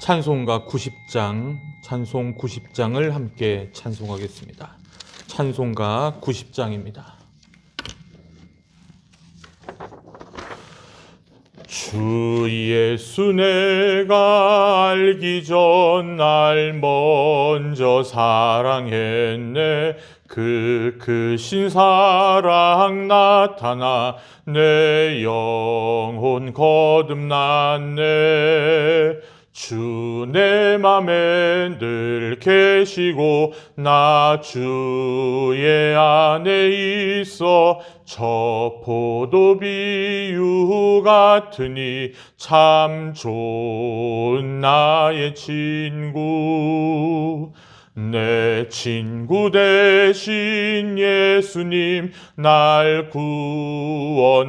찬송가 90장, 찬송 90장을 함께 찬송하겠습니다. 찬송가 90장입니다. 주 예수 내가 알기 전 날 먼저 사랑했네. 그 크신 사랑 나타나 내 영혼 거듭났네. 주 내 맘에 늘 계시고 나 주의 안에 있어 저 포도 비유 같으니 참 좋은 나의 친구. 내 친구 되신 예수님 날 구원하시려고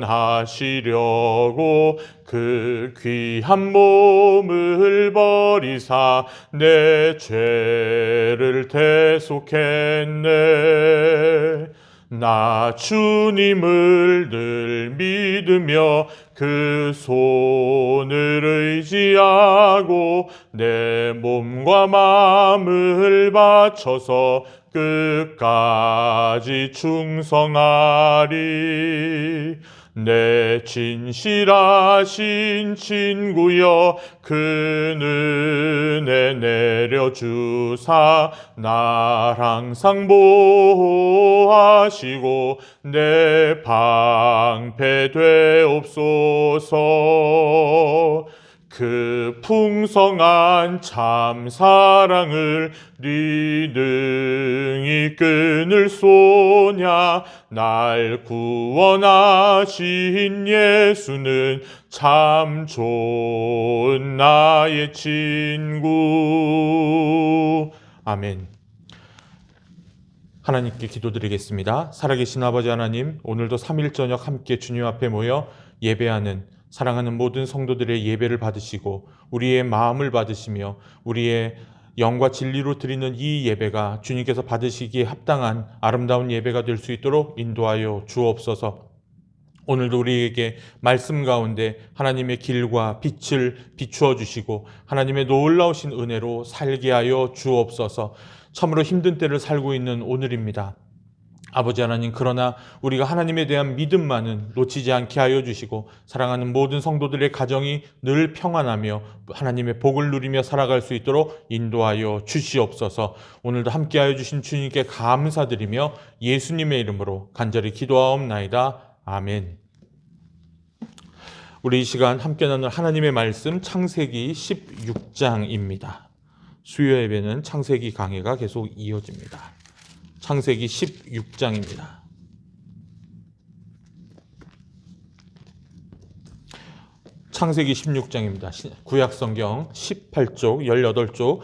그 귀한 몸을 버리사 내 죄를 대속했네. 나 주님을 늘 믿으며 그 손을 의지하고 내 몸과 마음을 바쳐서 끝까지 충성하리. 내 진실하신 친구여 그 은혜 내려주사 날 항상 보호하시고 내 방패 되옵소서. 그 풍성한 참 사랑을 네 능히 끊을 소냐. 날 구원하신 예수는 참 좋은 나의 친구. 아멘. 하나님께 기도드리겠습니다. 살아계신 아버지 하나님, 오늘도 3일 저녁 함께 주님 앞에 모여 예배하는 사랑하는 모든 성도들의 예배를 받으시고 우리의 마음을 받으시며 우리의 영과 진리로 드리는 이 예배가 주님께서 받으시기에 합당한 아름다운 예배가 될 수 있도록 인도하여 주옵소서. 오늘도 우리에게 말씀 가운데 하나님의 길과 빛을 비추어 주시고 하나님의 놀라우신 은혜로 살게 하여 주옵소서. 참으로 힘든 때를 살고 있는 오늘입니다. 아버지 하나님, 그러나 우리가 하나님에 대한 믿음만은 놓치지 않게 하여 주시고 사랑하는 모든 성도들의 가정이 늘 평안하며 하나님의 복을 누리며 살아갈 수 있도록 인도하여 주시옵소서. 오늘도 함께하여 주신 주님께 감사드리며 예수님의 이름으로 간절히 기도하옵나이다. 아멘. 우리 이 시간 함께 나눌 하나님의 말씀 창세기 16장입니다. 수요 예배는 창세기 강해가 계속 이어집니다. 창세기 16장입니다. 창세기 16장입니다. 구약성경 18쪽, 18쪽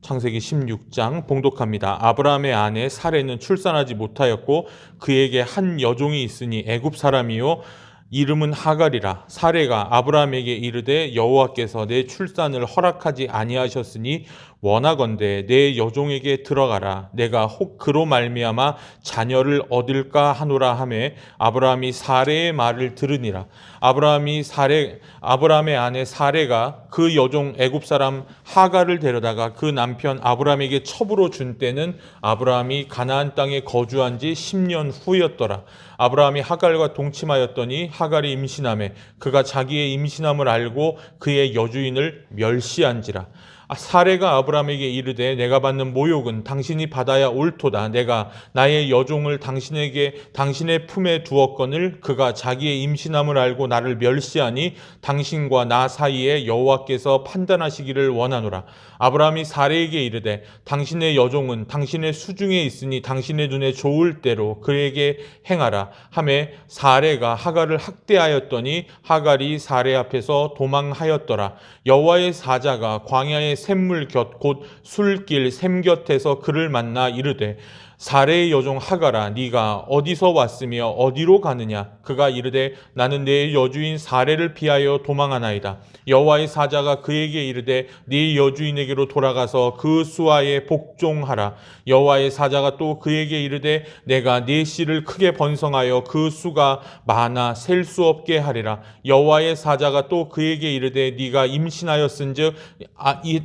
창세기 16장 봉독합니다. 아브라함의 아내 사레는 출산하지 못하였고 그에게 한 여종이 있으니 애굽 사람이요 이름은 하갈이라. 사레가 아브라함에게 이르되 여호와께서 내 출산을 허락하지 아니하셨으니 원하건대 내 여종에게 들어가라. 내가 혹 그로 말미암아 자녀를 얻을까 하노라 하매 아브라함이 사레의 말을 들으니라. 아브라함의 아내 사레가 그 여종 애굽 사람 하갈을 데려다가 그 남편 아브라함에게 첩으로 준 때는 아브라함이 가나안 땅에 거주한 지 10년 후였더라. 아브라함이 하갈과 동침하였더니 하갈이 임신하매 그가 자기의 임신함을 알고 그의 여주인을 멸시한지라. 사레가 아브라함에게 이르되 내가 받는 모욕은 당신이 받아야 옳도다. 내가 나의 여종을 당신의 품에 두었거늘 그가 자기의 임신함을 알고 나를 멸시하니 당신과 나 사이에 여호와께서 판단하시기를 원하노라. 아브라함이 사레에게 이르되 당신의 여종은 당신의 수중에 있으니 당신의 눈에 좋을 대로 그에게 행하라 하매 사레가 하갈을 학대하였더니 하갈이 사레 앞에서 도망하였더라. 여호와의 사자가 광야의 샘물 곁 곧 술길 샘 곁에서 그를 만나 이르되 사레의 여종 하가라, 네가 어디서 왔으며 어디로 가느냐? 그가 이르되 나는 내 여주인 사레를 피하여 도망하나이다. 여호와의 사자가 그에게 이르되 네 여주인에게로 돌아가서 그 수하에 복종하라. 여호와의 사자가 또 그에게 이르되 내가 네 씨를 크게 번성하여 그 수가 많아 셀 수 없게 하리라. 여호와의 사자가 또 그에게 이르되 네가 임신하였은즉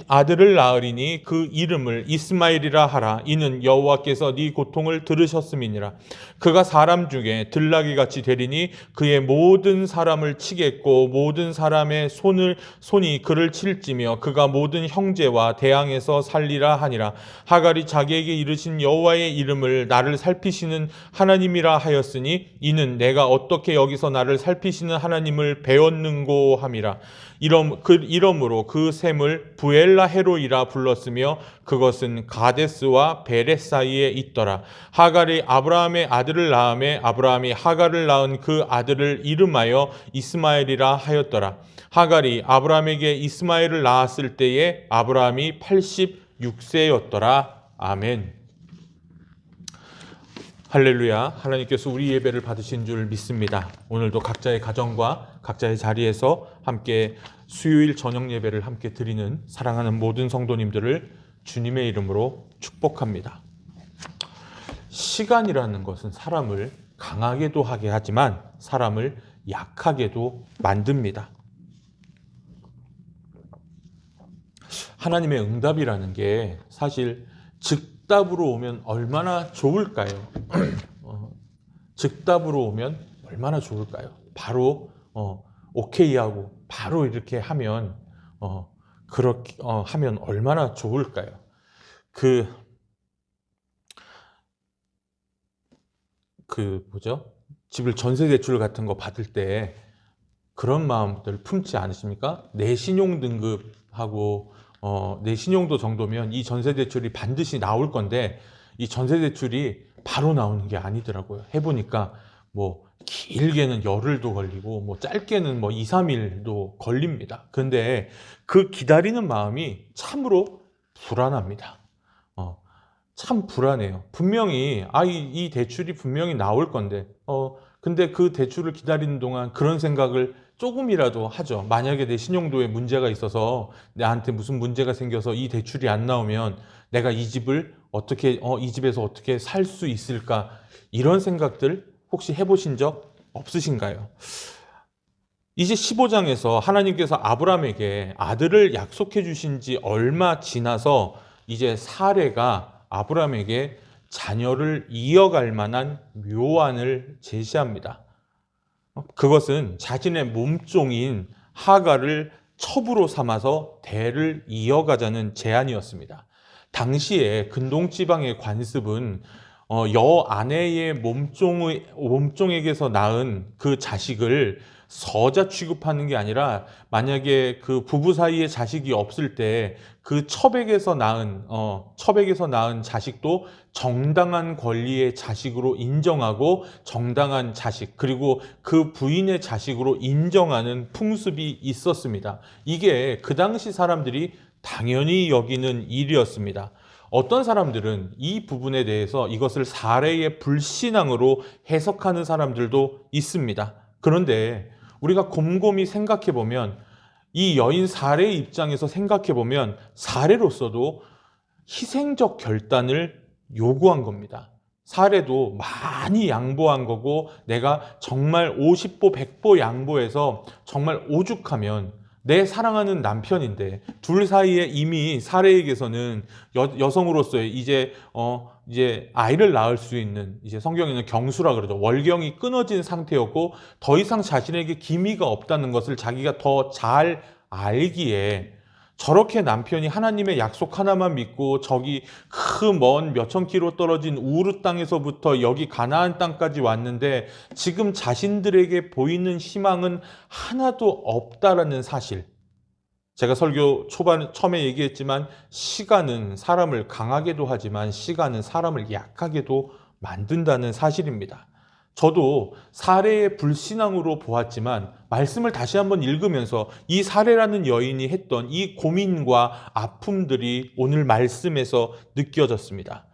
아들을 낳으리니 그 이름을 이스마엘이라 하라. 이는 여호와께서 네 고통을 들으셨음이니라. 그가 사람 중에 들나귀 같이 되리니 그의 모든 사람을 치겠고 모든 사람의 손이 그를 칠지며 그가 모든 형제와 대항에서 살리라 하니라. 하갈이 자기에게 이르신 여호와의 이름을 나를 살피시는 하나님이라 하였으니 이는 내가 어떻게 여기서 나를 살피시는 하나님을 배웠는고 함이라. 이러므로 그 샘을 부엘라 헤로이라 불렀으며 그것은 가데스와 베렛 사이에 있더라. 하갈이 아브라함의 아들을 낳음에 아브라함이 하갈을 낳은 그 아들을 이름하여 이스마엘이라 하였더라. 하갈이 아브라함에게 이스마엘을 낳았을 때에 아브라함이 86세였더라. 아멘. 할렐루야. 하나님께서 우리 예배를 받으신 줄 믿습니다. 오늘도 각자의 가정과 각자의 자리에서 함께 수요일 저녁 예배를 함께 드리는 사랑하는 모든 성도님들을 주님의 이름으로 축복합니다. 시간이라는 것은 사람을 강하게도 하게 하지만 사람을 약하게도 만듭니다. 하나님의 응답이라는 게 사실 즉답으로 오면 얼마나 좋을까요? 즉답으로 오면 얼마나 좋을까요? 바로 오케이 하고 바로 이렇게 하면 그렇게 하면 얼마나 좋을까요? 집을 전세 대출 같은 거 받을 때 그런 마음들 품지 않으십니까? 내 신용 등급하고 내 신용도 정도면 이 전세 대출이 반드시 나올 건데 이 전세 대출이 바로 나오는 게 아니더라고요. 해보니까 뭐 길게는 열흘도 걸리고 뭐 짧게는 뭐 2, 3일도 걸립니다. 근데 그 기다리는 마음이 참으로 불안합니다. 참 불안해요. 분명히 이 대출이 분명히 나올 건데 근데 그 대출을 기다리는 동안 그런 생각을 조금이라도 하죠. 만약에 내 신용도에 문제가 있어서 나한테 무슨 문제가 생겨서 이 대출이 안 나오면 내가 이 집을 어떻게 이 집에서 어떻게 살 수 있을까? 이런 생각들 혹시 해보신 적 없으신가요? 이제 15장에서 하나님께서 아브라함에게 아들을 약속해 주신 지 얼마 지나서 이제 사레가 아브라함에게 자녀를 이어갈 만한 묘안을 제시합니다. 그것은 자신의 몸종인 하갈을 첩으로 삼아서 대를 이어가자는 제안이었습니다. 당시에 근동지방의 관습은 여 아내의 몸종에게서 낳은 그 자식을 서자 취급하는 게 아니라 만약에 그 부부 사이에 자식이 없을 때 그 첩에게서 낳은 자식도 정당한 권리의 자식으로 인정하고 정당한 자식 그리고 그 부인의 자식으로 인정하는 풍습이 있었습니다. 이게 그 당시 사람들이 당연히 여기는 일이었습니다. 어떤 사람들은 이 부분에 대해서 이것을 사례의 불신앙으로 해석하는 사람들도 있습니다. 그런데 우리가 곰곰이 생각해 보면 이 여인 사례의 입장에서 생각해 보면 사례로서도 희생적 결단을 요구한 겁니다. 사례도 많이 양보한 거고 내가 정말 50보 100보 양보해서 정말 오죽하면 내 사랑하는 남편인데 둘 사이에 이미 사례에게서는 여성으로서의 이제 아이를 낳을 수 있는 이제 성경에는 경수라 그러죠. 월경이 끊어진 상태였고 더 이상 자신에게 기미가 없다는 것을 자기가 더 잘 알기에 저렇게 남편이 하나님의 약속 하나만 믿고 저기 그 먼 몇천 킬로 떨어진 우르 땅에서부터 여기 가나안 땅까지 왔는데 지금 자신들에게 보이는 희망은 하나도 없다라는 사실. 제가 설교 처음에 얘기했지만 시간은 사람을 강하게도 하지만 시간은 사람을 약하게도 만든다는 사실입니다. 저도 사례의 불신앙으로 보았지만 말씀을 다시 한번 읽으면서 이 사례라는 여인이 했던 이 고민과 아픔들이 오늘 말씀에서 느껴졌습니다.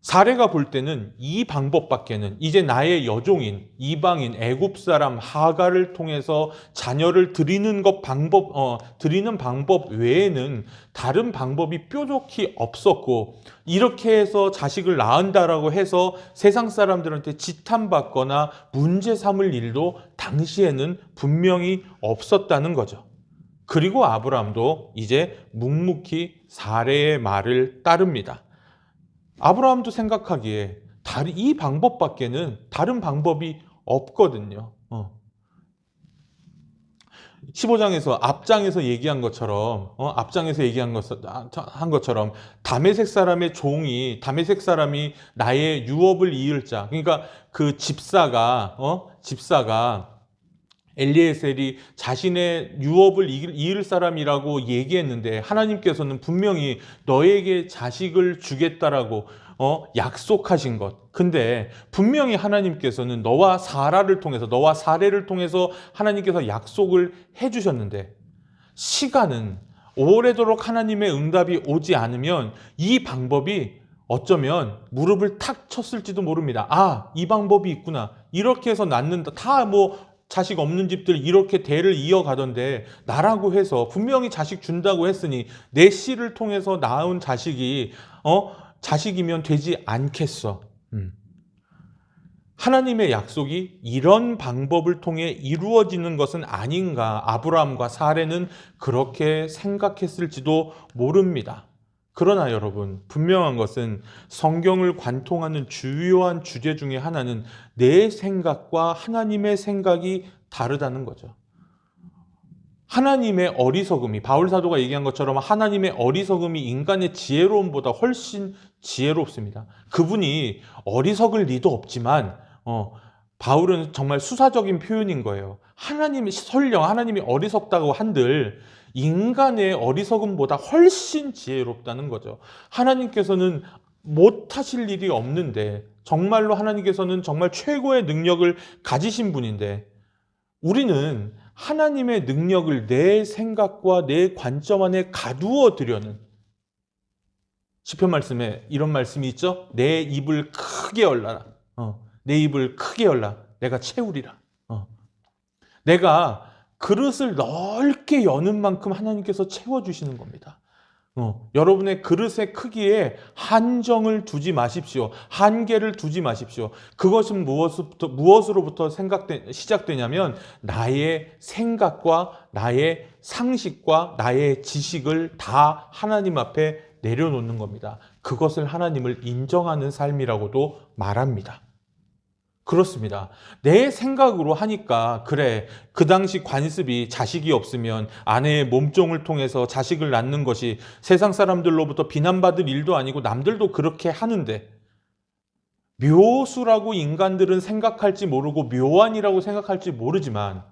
사례가 볼 때는 이 방법밖에는 이제 나의 여종인 이방인 애굽 사람 하갈을 통해서 자녀를 드리는 방법 외에는 다른 방법이 뾰족히 없었고, 이렇게 해서 자식을 낳은다라고 해서 세상 사람들한테 지탄받거나 문제 삼을 일도 당시에는 분명히 없었다는 거죠. 그리고 아브라함도 이제 묵묵히 사례의 말을 따릅니다. 아브라함도 생각하기에 이 방법밖에는 다른 방법이 없거든요. 15장에서 앞장에서 얘기한 것처럼 다메섹 사람이 나의 유업을 이을 자, 그러니까 그 집사가 엘리에셀이 자신의 유업을 이을 사람이라고 얘기했는데, 하나님께서는 분명히 너에게 자식을 주겠다라고 약속하신 것. 근데 분명히 하나님께서는 너와 사례를 통해서 하나님께서 약속을 해주셨는데, 시간은 오래도록 하나님의 응답이 오지 않으면 이 방법이 어쩌면 무릎을 탁 쳤을지도 모릅니다. 이 방법이 있구나. 이렇게 해서 낳는다. 자식 없는 집들 이렇게 대를 이어가던데, 나라고 해서 분명히 자식 준다고 했으니 내 씨를 통해서 낳은 자식이면 되지 않겠어. 하나님의 약속이 이런 방법을 통해 이루어지는 것은 아닌가, 아브라함과 사례는 그렇게 생각했을지도 모릅니다. 그러나 여러분, 분명한 것은 성경을 관통하는 주요한 주제 중에 하나는 내 생각과 하나님의 생각이 다르다는 거죠. 하나님의 어리석음이, 바울 사도가 얘기한 것처럼 하나님의 어리석음이 인간의 지혜로움보다 훨씬 지혜롭습니다. 그분이 어리석을 리도 없지만 바울은 정말 수사적인 표현인 거예요. 하나님이 어리석다고 한들 인간의 어리석음보다 훨씬 지혜롭다는 거죠. 하나님께서는 못하실 일이 없는데, 정말로 하나님께서는 정말 최고의 능력을 가지신 분인데, 우리는 하나님의 능력을 내 생각과 내 관점 안에 가두어 두려는, 시편 말씀에 이런 말씀이 있죠. 내 입을 크게 열라. 내 입을 크게 열라. 내가 채우리라. 내가 그릇을 넓게 여는 만큼 하나님께서 채워주시는 겁니다. 여러분의 그릇의 크기에 한정을 두지 마십시오. 한계를 두지 마십시오. 그것은 무엇으로부터 시작되냐면, 나의 생각과 나의 상식과 나의 지식을 다 하나님 앞에 내려놓는 겁니다. 그것을 하나님을 인정하는 삶이라고도 말합니다. 그렇습니다. 내 생각으로 하니까, 그래, 그 당시 관습이 자식이 없으면 아내의 몸종을 통해서 자식을 낳는 것이 세상 사람들로부터 비난받을 일도 아니고 남들도 그렇게 하는데, 묘수라고 인간들은 생각할지 모르고 묘안이라고 생각할지 모르지만,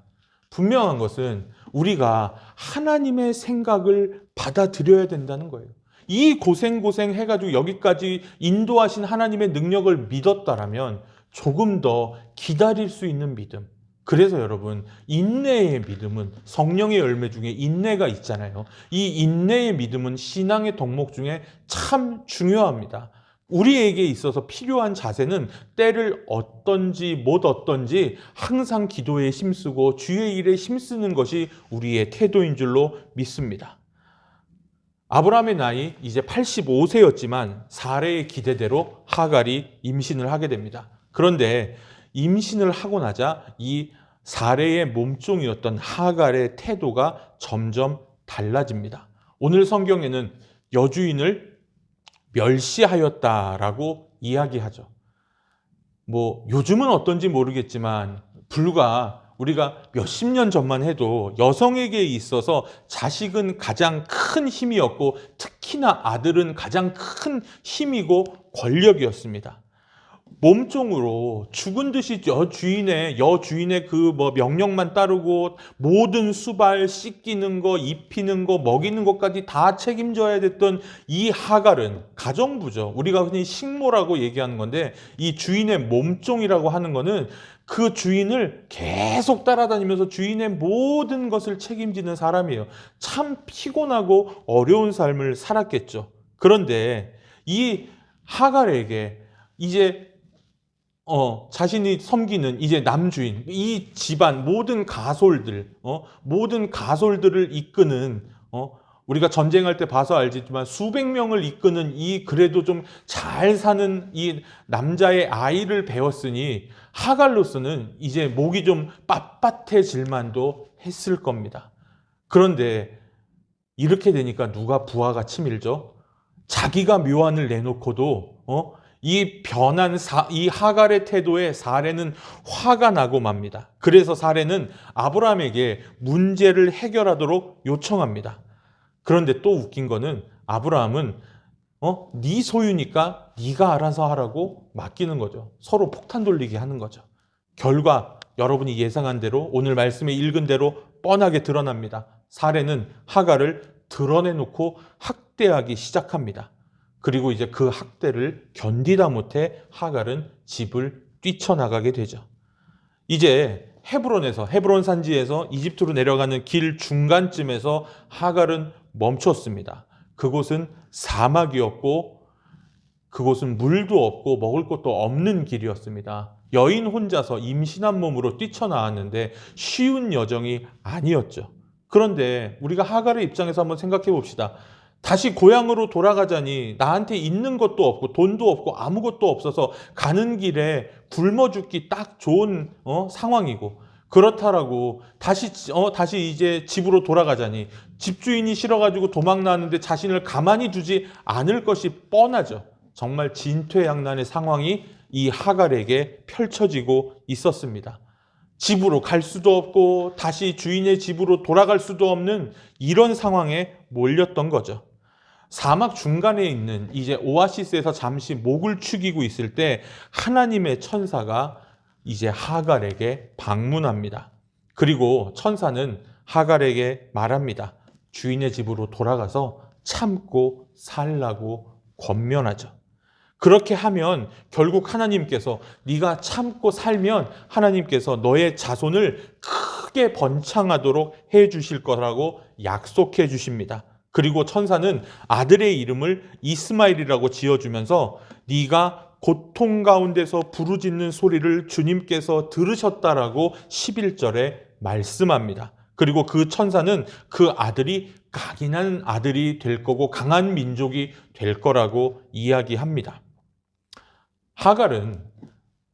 분명한 것은 우리가 하나님의 생각을 받아들여야 된다는 거예요. 이 고생 해가지고 여기까지 인도하신 하나님의 능력을 믿었다라면 조금 더 기다릴 수 있는 믿음. 그래서 여러분, 인내의 믿음은, 성령의 열매 중에 인내가 있잖아요. 이 인내의 믿음은 신앙의 덕목 중에 참 중요합니다. 우리에게 있어서 필요한 자세는 때를 어떤지 못 어떤지 항상 기도에 힘쓰고 주의 일에 힘쓰는 것이 우리의 태도인 줄로 믿습니다. 아브라함의 나이 이제 85세였지만 사례의 기대대로 하갈이 임신을 하게 됩니다. 그런데 임신을 하고 나자 이 사례의 몸종이었던 하갈의 태도가 점점 달라집니다. 오늘 성경에는 여주인을 멸시하였다라고 이야기하죠. 요즘은 어떤지 모르겠지만 불과 우리가 몇십 년 전만 해도 여성에게 있어서 자식은 가장 큰 힘이었고, 특히나 아들은 가장 큰 힘이고 권력이었습니다. 몸종으로 죽은 듯이 여주인의 명령만 따르고 모든 수발, 씻기는 거, 입히는 거, 먹이는 것까지 다 책임져야 됐던 이 하갈은 가정부죠. 우리가 흔히 식모라고 얘기하는 건데, 이 주인의 몸종이라고 하는 거는 그 주인을 계속 따라다니면서 주인의 모든 것을 책임지는 사람이에요. 참 피곤하고 어려운 삶을 살았겠죠. 그런데 이 하갈에게 이제 자신이 섬기는 이제 남주인, 이 집안 모든 가솔들을 이끄는, 우리가 전쟁할 때 봐서 알지만 수백 명을 이끄는 이 그래도 좀 잘 사는 이 남자의 아이를 배웠으니 하갈로서는 이제 목이 좀 빳빳해질 만도 했을 겁니다. 그런데 이렇게 되니까 누가 부하가 치밀죠? 자기가 묘안을 내놓고도 이 변한 이 하갈의 태도에 사레는 화가 나고 맙니다. 그래서 사레는 아브라함에게 문제를 해결하도록 요청합니다. 그런데 또 웃긴 거는 아브라함은 네 소유니까 네가 알아서 하라고 맡기는 거죠. 서로 폭탄 돌리기 하는 거죠. 결과 여러분이 예상한 대로 오늘 말씀에 읽은 대로 뻔하게 드러납니다. 사레는 하갈을 드러내놓고 학대하기 시작합니다. 그리고 이제 그 학대를 견디다 못해 하갈은 집을 뛰쳐나가게 되죠. 이제 헤브론 산지에서 이집트로 내려가는 길 중간쯤에서 하갈은 멈췄습니다. 그곳은 사막이었고 그곳은 물도 없고 먹을 것도 없는 길이었습니다. 여인 혼자서 임신한 몸으로 뛰쳐나왔는데 쉬운 여정이 아니었죠. 그런데 우리가 하갈의 입장에서 한번 생각해 봅시다. 다시 고향으로 돌아가자니 나한테 있는 것도 없고 돈도 없고 아무것도 없어서 가는 길에 굶어 죽기 딱 좋은 상황이고, 그렇다라고 다시 이제 집으로 돌아가자니 집주인이 싫어가지고 도망 나왔는데 자신을 가만히 두지 않을 것이 뻔하죠. 정말 진퇴양난의 상황이 이 하갈에게 펼쳐지고 있었습니다. 집으로 갈 수도 없고 다시 주인의 집으로 돌아갈 수도 없는 이런 상황에 몰렸던 거죠. 사막 중간에 있는 이제 오아시스에서 잠시 목을 축이고 있을 때 하나님의 천사가 이제 하갈에게 방문합니다. 그리고 천사는 하갈에게 말합니다. 주인의 집으로 돌아가서 참고 살라고 권면하죠. 그렇게 하면 결국 하나님께서 네가 참고 살면 하나님께서 너의 자손을 크게 번창하도록 해 주실 거라고 약속해 주십니다. 그리고 천사는 아들의 이름을 이스마엘이라고 지어주면서 네가 고통 가운데서 부르짖는 소리를 주님께서 들으셨다라고 11절에 말씀합니다. 그리고 그 천사는 그 아들이 강인한 아들이 될 거고 강한 민족이 될 거라고 이야기합니다. 하갈은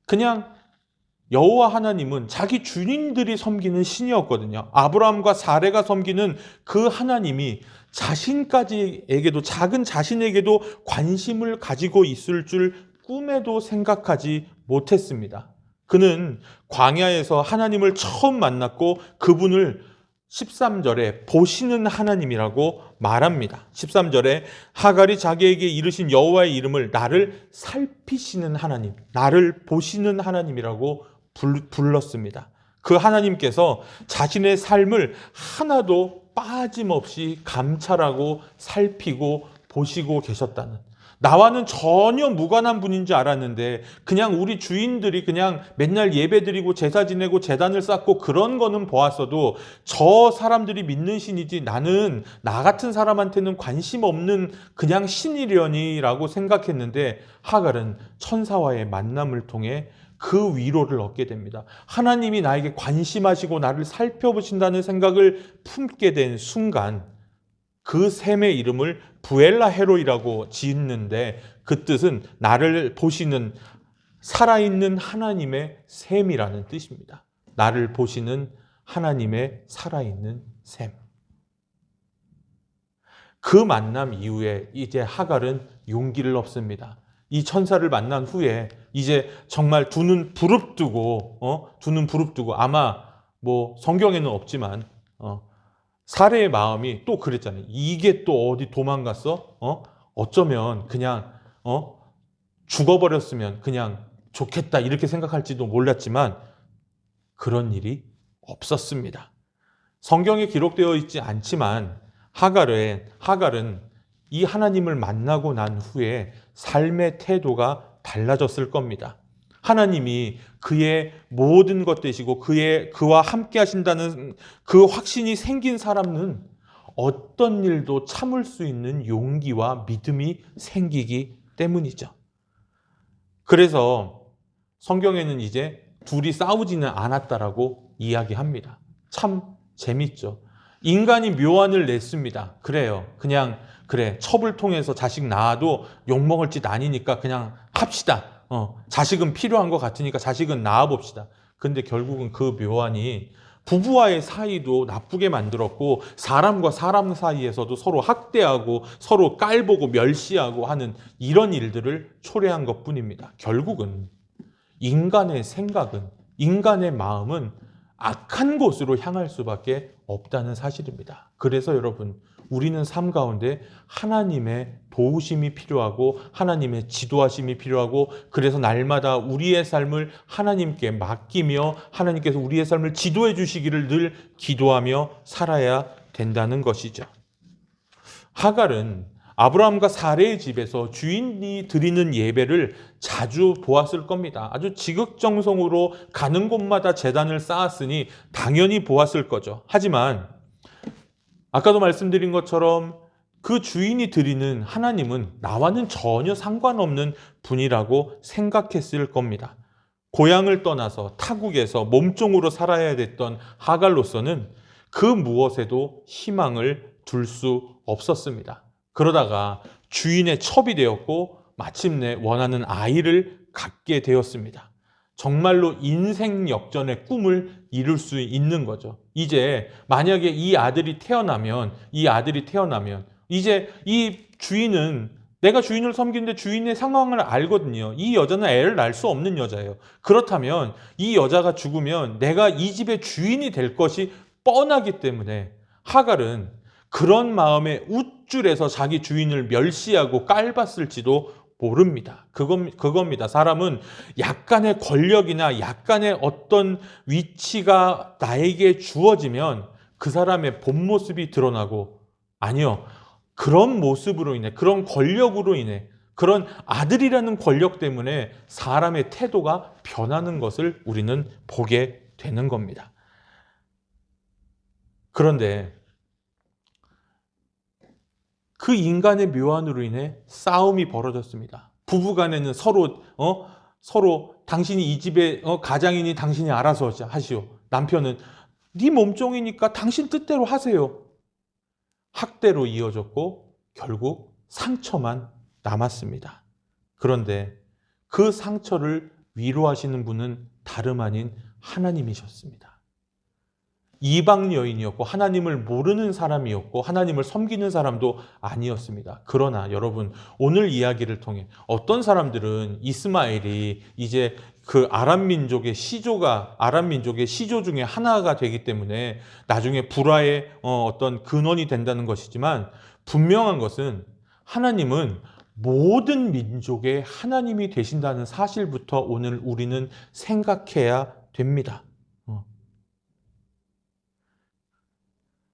그냥 여호와 하나님은 자기 주인들이 섬기는 신이었거든요. 아브라함과 사레가 섬기는 그 하나님이 자신까지에게도, 작은 자신에게도 관심을 가지고 있을 줄 꿈에도 생각하지 못했습니다. 그는 광야에서 하나님을 처음 만났고 그분을 13절에 보시는 하나님이라고 말합니다. 13절에 하갈이 자기에게 이르신 여호와의 이름을 나를 살피시는 하나님, 나를 보시는 하나님이라고 불렀습니다. 그 하나님께서 자신의 삶을 하나도 빠짐없이 감찰하고 살피고 보시고 계셨다는, 나와는 전혀 무관한 분인 줄 알았는데 그냥 우리 주인들이 그냥 맨날 예배드리고 제사 지내고 제단을 쌓고 그런 거는 보았어도 저 사람들이 믿는 신이지 나는 나 같은 사람한테는 관심 없는 그냥 신이려니라고 생각했는데 하갈은 천사와의 만남을 통해 그 위로를 얻게 됩니다. 하나님이 나에게 관심하시고 나를 살펴보신다는 생각을 품게 된 순간 그 샘의 이름을 부엘라 헤로이라고 짓는데 그 뜻은 나를 보시는 살아있는 하나님의 샘이라는 뜻입니다. 나를 보시는 하나님의 살아있는 샘. 그 만남 이후에 이제 하갈은 용기를 얻습니다. 이 천사를 만난 후에 이제 정말 두 눈 부릅뜨고 아마 뭐 성경에는 없지만 사레의 마음이 또 그랬잖아요. 이게 또 어디 도망갔어? 어쩌면 그냥 죽어버렸으면 그냥 좋겠다 이렇게 생각할지도 몰랐지만 그런 일이 없었습니다. 성경에 기록되어 있지 않지만 하갈은 이 하나님을 만나고 난 후에 삶의 태도가 달라졌을 겁니다. 하나님이 그의 모든 것 되시고 그와 함께 하신다는 그 확신이 생긴 사람은 어떤 일도 참을 수 있는 용기와 믿음이 생기기 때문이죠. 그래서 성경에는 이제 둘이 싸우지는 않았다라고 이야기합니다. 참 재밌죠. 인간이 묘안을 냈습니다. 그래요. 그냥 그래, 첩을 통해서 자식 낳아도 욕먹을 짓 아니니까 그냥 합시다. 자식은 필요한 것 같으니까 자식은 낳아봅시다. 근데 결국은 그 묘안이 부부와의 사이도 나쁘게 만들었고, 사람과 사람 사이에서도 서로 학대하고 서로 깔보고 멸시하고 하는 이런 일들을 초래한 것뿐입니다. 결국은 인간의 생각은, 인간의 마음은 악한 곳으로 향할 수밖에 없다는 사실입니다. 그래서 여러분, 우리는 삶 가운데 하나님의 도우심이 필요하고 하나님의 지도하심이 필요하고, 그래서 날마다 우리의 삶을 하나님께 맡기며 하나님께서 우리의 삶을 지도해 주시기를 늘 기도하며 살아야 된다는 것이죠. 하갈은 아브라함과 사레의 집에서 주인이 드리는 예배를 자주 보았을 겁니다. 아주 지극정성으로 가는 곳마다 제단을 쌓았으니 당연히 보았을 거죠. 하지만 아까도 말씀드린 것처럼 그 주인이 드리는 하나님은 나와는 전혀 상관없는 분이라고 생각했을 겁니다. 고향을 떠나서 타국에서 몸종으로 살아야 됐던 하갈로서는 그 무엇에도 희망을 둘 수 없었습니다. 그러다가 주인의 첩이 되었고 마침내 원하는 아이를 갖게 되었습니다. 정말로 인생 역전의 꿈을 이룰 수 있는 거죠. 이제 만약에 이 아들이 태어나면 이제 이 주인은, 내가 주인을 섬기는데 주인의 상황을 알거든요. 이 여자는 애를 낳을 수 없는 여자예요. 그렇다면 이 여자가 죽으면 내가 이 집의 주인이 될 것이 뻔하기 때문에 하갈은 그런 마음에 우쭐해서 자기 주인을 멸시하고 깔봤을지도 모릅니다. 그겁니다. 사람은 약간의 권력이나 약간의 어떤 위치가 나에게 주어지면 그 사람의 본 모습이 드러나고, 아니요, 그런 모습으로 인해, 그런 권력으로 인해, 그런 아들이라는 권력 때문에 사람의 태도가 변하는 것을 우리는 보게 되는 겁니다. 그런데 그 인간의 묘안으로 인해 싸움이 벌어졌습니다. 부부간에는 서로 당신이 이 집의 가장이니 당신이 알아서 하시오. 남편은 네 몸종이니까 당신 뜻대로 하세요. 학대로 이어졌고 결국 상처만 남았습니다. 그런데 그 상처를 위로하시는 분은 다름 아닌 하나님이셨습니다. 이방 여인이었고 하나님을 모르는 사람이었고 하나님을 섬기는 사람도 아니었습니다. 그러나 여러분, 오늘 이야기를 통해 어떤 사람들은 이스마엘이 이제 그 아람 민족의 시조 중에 하나가 되기 때문에 나중에 불화의 어떤 근원이 된다는 것이지만, 분명한 것은 하나님은 모든 민족의 하나님이 되신다는 사실부터 오늘 우리는 생각해야 됩니다.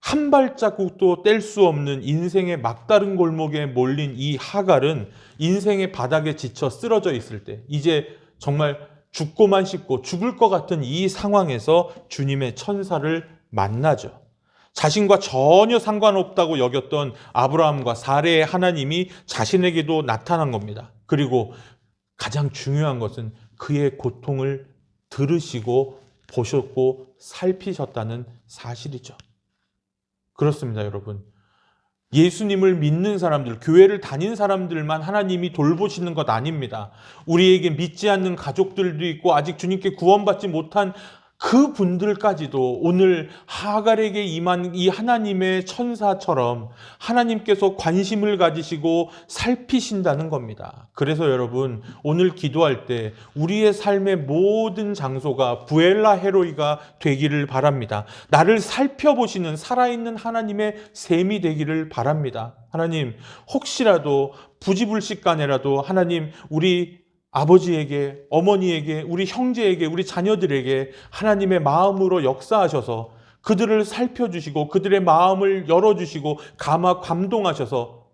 한 발자국도 뗄 수 없는 인생의 막다른 골목에 몰린 이 하갈은 인생의 바닥에 지쳐 쓰러져 있을 때, 이제 정말 죽고만 싶고 죽을 것 같은 이 상황에서 주님의 천사를 만나죠. 자신과 전혀 상관없다고 여겼던 아브라함과 사레의 하나님이 자신에게도 나타난 겁니다. 그리고 가장 중요한 것은 그의 고통을 들으시고 보셨고 살피셨다는 사실이죠. 그렇습니다, 여러분. 예수님을 믿는 사람들, 교회를 다닌 사람들만 하나님이 돌보시는 것 아닙니다. 우리에게 믿지 않는 가족들도 있고 아직 주님께 구원받지 못한 그 분들까지도 오늘 하갈에게 임한 이 하나님의 천사처럼 하나님께서 관심을 가지시고 살피신다는 겁니다. 그래서 여러분, 오늘 기도할 때 우리의 삶의 모든 장소가 부엘라 헤로이가 되기를 바랍니다. 나를 살펴보시는 살아있는 하나님의 셈이 되기를 바랍니다. 하나님, 혹시라도 부지불식간에라도 하나님, 우리 아버지에게, 어머니에게, 우리 형제에게, 우리 자녀들에게 하나님의 마음으로 역사하셔서 그들을 살펴주시고 그들의 마음을 열어주시고 감동하셔서,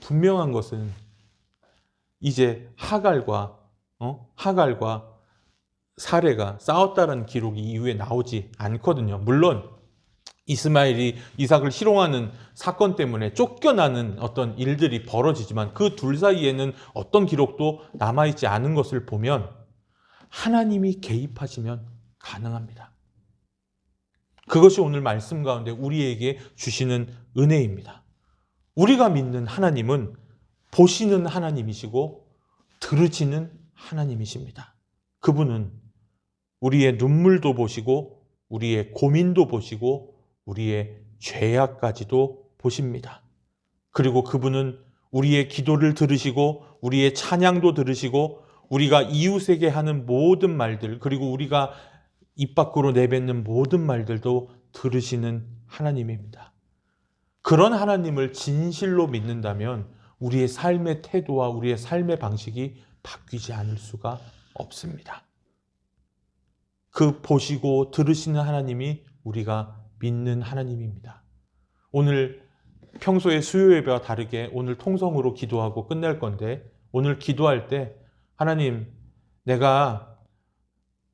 분명한 것은 이제 하갈과 사레가 싸웠다는 기록이 이후에 나오지 않거든요. 물론 이스마엘이 이삭을 희롱하는 사건 때문에 쫓겨나는 어떤 일들이 벌어지지만 그 둘 사이에는 어떤 기록도 남아있지 않은 것을 보면 하나님이 개입하시면 가능합니다. 그것이 오늘 말씀 가운데 우리에게 주시는 은혜입니다. 우리가 믿는 하나님은 보시는 하나님이시고 들으시는 하나님이십니다. 그분은 우리의 눈물도 보시고 우리의 고민도 보시고 우리의 죄악까지도 보십니다. 그리고 그분은 우리의 기도를 들으시고 우리의 찬양도 들으시고 우리가 이웃에게 하는 모든 말들, 그리고 우리가 입 밖으로 내뱉는 모든 말들도 들으시는 하나님입니다. 그런 하나님을 진실로 믿는다면 우리의 삶의 태도와 우리의 삶의 방식이 바뀌지 않을 수가 없습니다. 그 보시고 들으시는 하나님이 우리가 믿는 하나님입니다. 오늘 평소에 수요 예배와 다르게 오늘 통성으로 기도하고 끝낼 건데, 오늘 기도할 때 하나님, 내가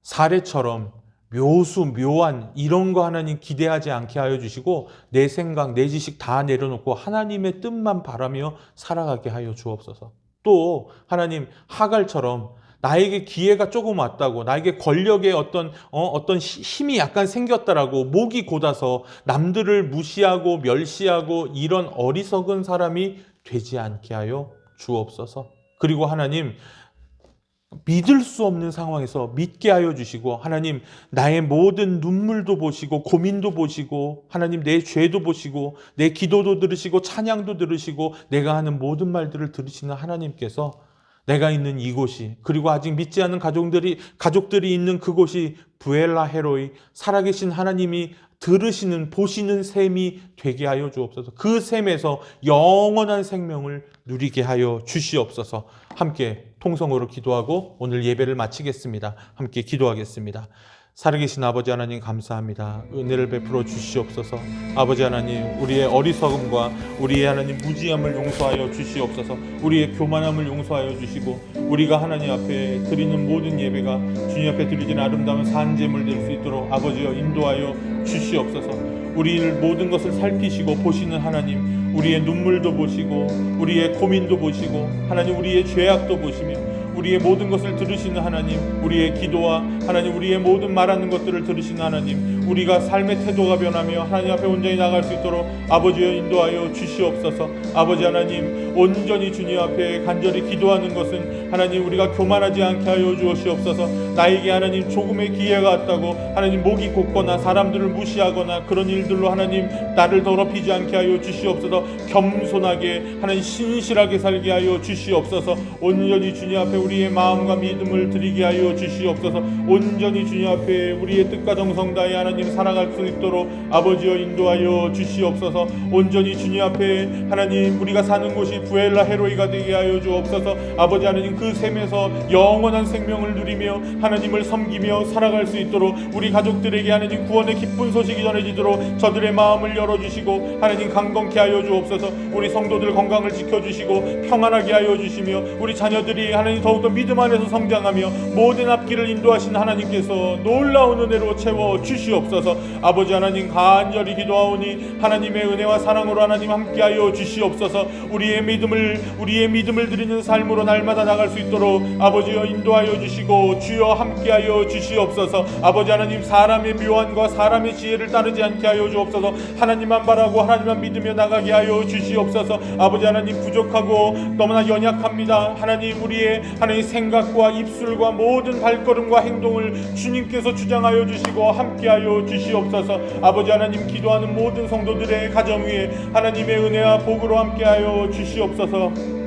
사례처럼 묘한 이런 거 하나님 기대하지 않게 하여 주시고 내 생각, 내 지식 다 내려놓고 하나님의 뜻만 바라며 살아가게 하여 주옵소서. 또 하나님, 하갈처럼 나에게 기회가 조금 왔다고, 나에게 권력의 어떤 힘이 약간 생겼다라고 목이 곧아서 남들을 무시하고 멸시하고 이런 어리석은 사람이 되지 않게 하여 주옵소서. 그리고 하나님, 믿을 수 없는 상황에서 믿게 하여 주시고, 하나님, 나의 모든 눈물도 보시고 고민도 보시고, 하나님, 내 죄도 보시고 내 기도도 들으시고 찬양도 들으시고 내가 하는 모든 말들을 들으시는 하나님께서 내가 있는 이곳이, 그리고 아직 믿지 않는 가족들이 있는 그곳이 부엘라 헤로이, 살아계신 하나님이 들으시는, 보시는 셈이 되게 하여 주옵소서. 그 셈에서 영원한 생명을 누리게 하여 주시옵소서. 함께 통성으로 기도하고 오늘 예배를 마치겠습니다. 함께 기도하겠습니다. 살아계신 아버지 하나님, 감사합니다. 은혜를 베풀어 주시옵소서. 아버지 하나님, 우리의 어리석음과 우리의 하나님 무지함을 용서하여 주시옵소서. 우리의 교만함을 용서하여 주시고, 우리가 하나님 앞에 드리는 모든 예배가 주님 앞에 드리는 아름다운 산제물 될 수 있도록 아버지여 인도하여 주시옵소서. 우리를 모든 것을 살피시고 보시는 하나님, 우리의 눈물도 보시고 우리의 고민도 보시고 하나님, 우리의 죄악도 보시며 우리의 모든 것을 들으시는 하나님, 우리의 기도와 하나님, 우리의 모든 말하는 것들을 들으시는 하나님, 우리가 삶의 태도가 변하며 하나님 앞에 온전히 나갈 수 있도록 아버지여 인도하여 주시옵소서. 아버지 하나님, 온전히 주님 앞에 간절히 기도하는 것은 하나님, 우리가 교만하지 않게 하여 주시옵소서. 나에게 하나님 조금의 기회가 왔다고 하나님 목이 곧거나 사람들을 무시하거나 그런 일들로 하나님 나를 더럽히지 않게 하여 주시옵소서. 겸손하게 하나님 신실하게 살게 하여 주시옵소서. 온전히 주님 앞에 우리의 마음과 믿음을 드리게 하여 주시옵소서. 온전히 주님 앞에 우리의 뜻과 정성 다해 하나님 살아갈 수 있도록 아버지여 인도하여 주시옵소서. 온전히 주님 앞에 하나님 우리가 사는 곳이 부엘라 헤로이가 되게 하여 주옵소서. 아버지 하나님, 그 셈에서 영원한 생명을 누리며 하나님을 섬기며 살아갈 수 있도록 우리 가족들에게 하나님 구원의 기쁜 소식이 전해지도록 저들의 마음을 열어주시고 하나님 강건케 하여 주옵소서. 우리 성도들 건강을 지켜주시고 평안하게 하여 주시며 우리 자녀들이 하나님 더욱더 믿음 안에서 성장하며 모든 앞길을 인도하신 하나님께서 놀라운 은혜로 채워 주시옵소서. 아버지 하나님, 간절히 기도하오니 하나님의 은혜와 사랑으로 하나님 함께하여 주시옵소서. 우리의 믿음을 드리는 삶으로 날마다 나갈 수 있도록 아버지여 인도하여 주시고 주여 함께하여 주시옵소서. 아버지 하나님, 사람의 묘한과 사람의 지혜를 따르지 않게 하여 주옵소서. 하나님만 바라고 하나님만 믿으며 나가게 하여 주시옵소서. 아버지 하나님, 부족하고 너무나 연약합니다. 하나님, 우리의 하나님 생각과 입술과 모든 발걸음과 행동을 주님께서 주장하여 주시고 함께하여 주시옵소서. 아버지 하나님, 기도하는 모든 성도들의 가정 위에 하나님의 은혜와 복으로 함께하여 주시옵소서.